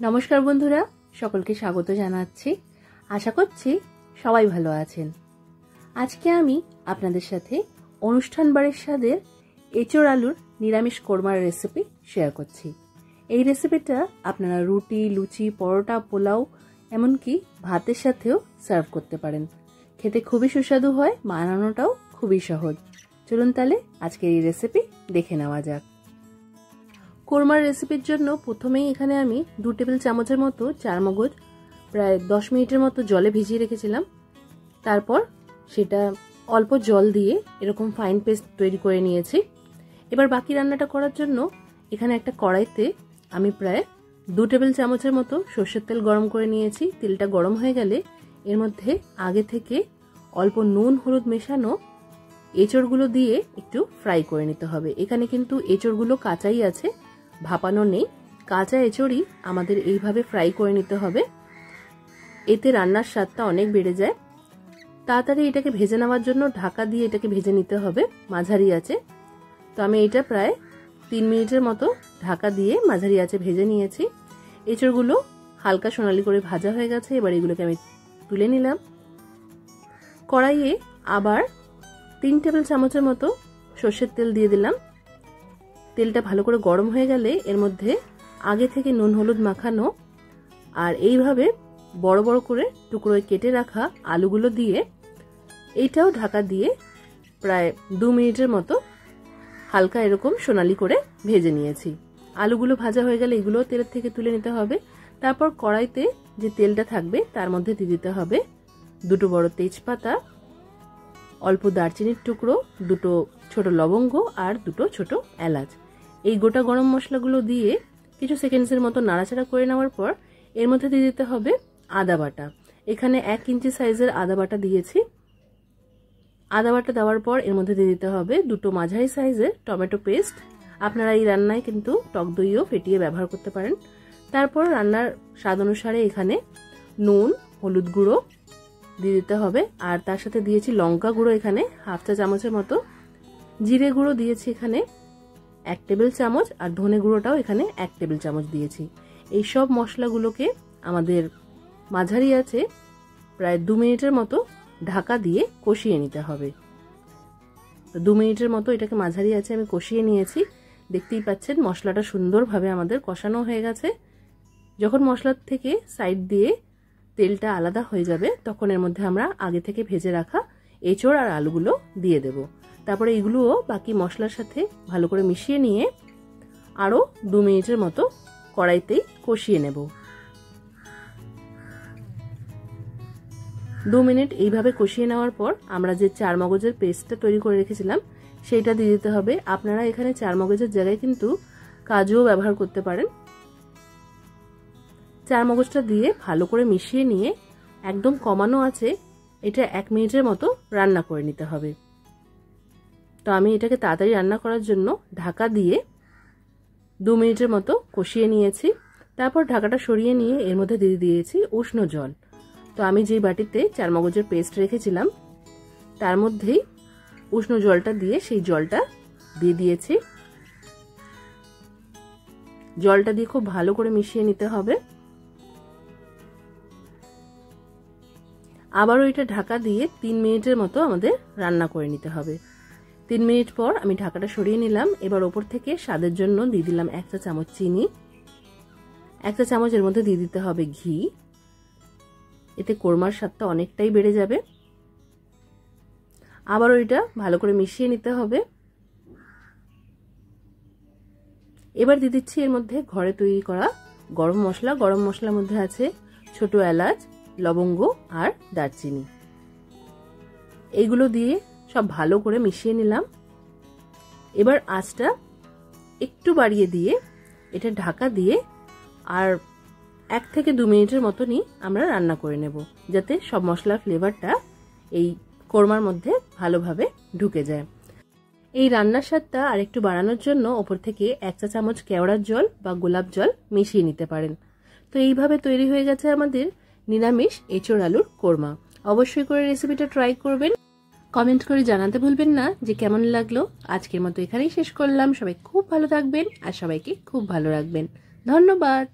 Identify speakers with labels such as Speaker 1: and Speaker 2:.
Speaker 1: নমস্কার বন্ধুরা, সকলকে স্বাগত জানাচ্ছি। আশা করছি সবাই ভালো আছেন। আজকে আমি আপনাদের সাথে অনুষ্ঠান বাড়ির স্বাদের এঁচোড় আলুর নিরামিষ কোরমার রেসিপি শেয়ার করছি। এই রেসিপিটা আপনারা রুটি, লুচি, পরোটা, পোলাও এমনকি ভাতের সাথেও সার্ভ করতে পারেন। খেতে খুবই সুস্বাদু হয়, বানানোটাও খুবই সহজ। চলুন তাহলে আজকের এই রেসিপি দেখে নেওয়া যাক। কোরমার রেসিপির জন্য প্রথমেই এখানে আমি 2 টেবিল চামচের মতো চারমগজ প্রায় 10 মিনিটের মতো জলে ভিজিয়ে রেখেছিলাম। তারপর সেটা অল্প জল দিয়ে এরকম ফাইন পেস্ট তৈরি করে নিয়েছি। এবার বাকি রান্নাটা করার জন্য এখানে একটা কড়াইতে আমি প্রায় 2 টেবিল চামচের মতো সর্ষের তেল গরম করে নিয়েছি। তেলটা গরম হয়ে গেলে এর মধ্যে আগে থেকে অল্প নুন হলুদ মেশানো এঁচড়গুলো দিয়ে একটু ফ্রাই করে নিতে হবে। এখানে কিন্তু এঁচড়গুলো কাঁচাই আছে, ভাপানো নেই। কাঁচা এঁচড়ই আমাদের এইভাবে ফ্রাই করে নিতে হবে, এতে রান্নার স্বাদটা অনেক বেড়ে যায়। তাড়াতাড়ি এটাকে ভেজে নেওয়ার জন্য ঢাকা দিয়ে এটাকে ভেজে নিতে হবে মাঝারি আঁচে। তো আমি এটা প্রায় 3 মিনিটের মতো ঢাকা দিয়ে মাঝারি আঁচে ভেজে নিয়েছি। এঁচড়গুলো হালকা সোনালি করে ভাজা হয়ে গেছে। এবার এগুলোকে আমি তুলে নিলাম। কড়াইয়ে আবার 3 টেবিল চামচের মতো সর্ষের তেল দিয়ে দিলাম। তেলটা ভালো করে গরম হয়ে গেলে এর মধ্যে আগে থেকে নুন হলুদ মাখানো আর এইভাবে বড় বড় করে টুকরোয় কেটে রাখা আলুগুলো দিয়ে এইটাও ঢাকা দিয়ে প্রায় 2 মিনিটের মতো হালকা এরকম সোনালি করে ভেজে নিয়েছি। আলুগুলো ভাজা হয়ে গেলে এগুলো তেলের থেকে তুলে নিতে হবে। তারপর কড়াইতে যে তেলটা থাকবে তার মধ্যে দিয়ে দিতে হবে 2 বড় তেজপাতা, অল্প দারচিনির টুকরো, 2 ছোট লবঙ্গ আর 2 ছোট এলাচ। এই গোটা গরম মশলাগুলো দিয়ে কিছু সেকেন্ডসের মতো নাড়াচাড়া করে নেওয়ার পর এর মধ্যে দিয়ে দিতে হবে আদা বাটা। এখানে 1 ইঞ্চি সাইজের আদা বাটা দিয়েছি। আদা বাটা দেওয়ার পর এর মধ্যে দিয়ে দিতে হবে 2 মাঝারি সাইজের টমেটো পেস্ট। আপনারা এই রান্নায় কিন্তু টক দইও ফেটিয়ে ব্যবহার করতে পারেন। তারপর রান্নার স্বাদ অনুসারে এখানে নুন হলুদ গুঁড়ো দিয়ে দিতে হবে, আর তার সাথে দিয়েছি লঙ্কা গুঁড়ো এখানে 1/2 চা চামচের মতো, জিরে গুঁড়ো দিয়েছি এখানে 1 টেবিল চামচ, আর ধনে গুঁড়োটাও এখানে 1 টেবিল চামচ দিয়েছি। এই সব মশলাগুলোকে আমাদের মাঝারি আছে প্রায় 2 মিনিটের মতো ঢাকা দিয়ে কষিয়ে নিতে হবে। তো 2 মিনিটের মতো এটাকে মাঝারি আছে আমি কষিয়ে নিয়েছি। দেখতেই পাচ্ছেন মশলাটা সুন্দরভাবে আমাদের কষানো হয়ে গেছে। যখন মশলার থেকে সাইড দিয়ে তেলটা আলাদা হয়ে যাবে তখন এর মধ্যে আমরা আগে থেকে ভেজে রাখা এঁচড় আর আলুগুলো দিয়ে দেব। তারপরে এগুলোও বাকি মশলার সাথে ভালো করে মিশিয়ে নিয়ে আরো 2 মিনিটের মতো কড়াইতেই কষিয়ে নেব। 2 মিনিট এইভাবে কষিয়ে নেওয়ার পর আমরা যে চারমগজের পেস্টটা তৈরি করে রেখেছিলাম সেইটা দিয়ে দিতে হবে। আপনারা এখানে চারমগজের জায়গায় কিন্তু কাজুও ব্যবহার করতে পারেন। চারমগজটা দিয়ে ভালো করে মিশিয়ে নিয়ে একদম কমানো আছে এটা 1 মিনিটের মতো রান্না করে নিতে হবে। তো আমি এটাকে তাড়াতাড়ি রান্না করার জন্য ঢাকা দিয়ে 2 মিনিটের মতো কষিয়ে নিয়েছি। তারপর ঢাকাটা সরিয়ে নিয়ে এর মধ্যে দিয়ে দিয়েছি উষ্ণ জল। তো আমি যে বাটিতে চারমগজের পেস্ট রেখেছিলাম তার মধ্যেই উষ্ণ জলটা দিয়ে সেই জলটা দিয়ে দিয়েছি। জলটা দিয়ে খুব ভালো করে মিশিয়ে নিতে হবে। আবারও এটা ঢাকা দিয়ে 3 মিনিটের মতো আমাদের রান্না করে নিতে হবে। 3 মিনিট পর আমি ঢাকাটা সরিয়ে নিলাম। এবার ওপর থেকে স্বাদের জন্য দিয়ে দিলাম 1 চা চামচ চিনি, 1 চা চামচ এর মধ্যে দিয়ে দিতে হবে ঘি। এতে কোরমার স্বাদটা অনেকটাই বেড়ে যাবে। আবারও এটা ভালো করে মিশিয়ে নিতে হবে। এবার দিয়ে দিচ্ছি এর মধ্যে ঘরে তৈরি করা গরম মশলা। গরম মশলার মধ্যে আছে ছোট এলাচ, লবঙ্গ আর দারচিনি। এইগুলো দিয়ে সব ভালো করে মিশিয়ে নিলাম। এবার আঁচটা একটু বাড়িয়ে দিয়ে এটা ঢাকা দিয়ে আর 1 থেকে 2 মিনিটের মতনই আমরা রান্না করে নেব, যাতে সব মশলার ফ্লেভারটা এই কোরমার মধ্যে ভালোভাবে ঢুকে যায়। এই রান্নার স্বাদটা আর একটু বাড়ানোর জন্য ওপর থেকে 1 চা চামচ কেওড়ার জল বা গোলাপ জল মিশিয়ে নিতে পারেন। তো এইভাবে তৈরি হয়ে গেছে আমাদের নিরামিষ এঁচড় আলুর কোরমা। অবশ্যই করে রেসিপিটা ট্রাই করবেন। কমেন্ট করে জানাতে ভুলবেন না যে কেমন লাগলো। আজকের মতো এখানেই শেষ করলাম। সবাই খুব ভালো থাকবেন আর সবাইকে খুব ভালো রাখবেন। ধন্যবাদ।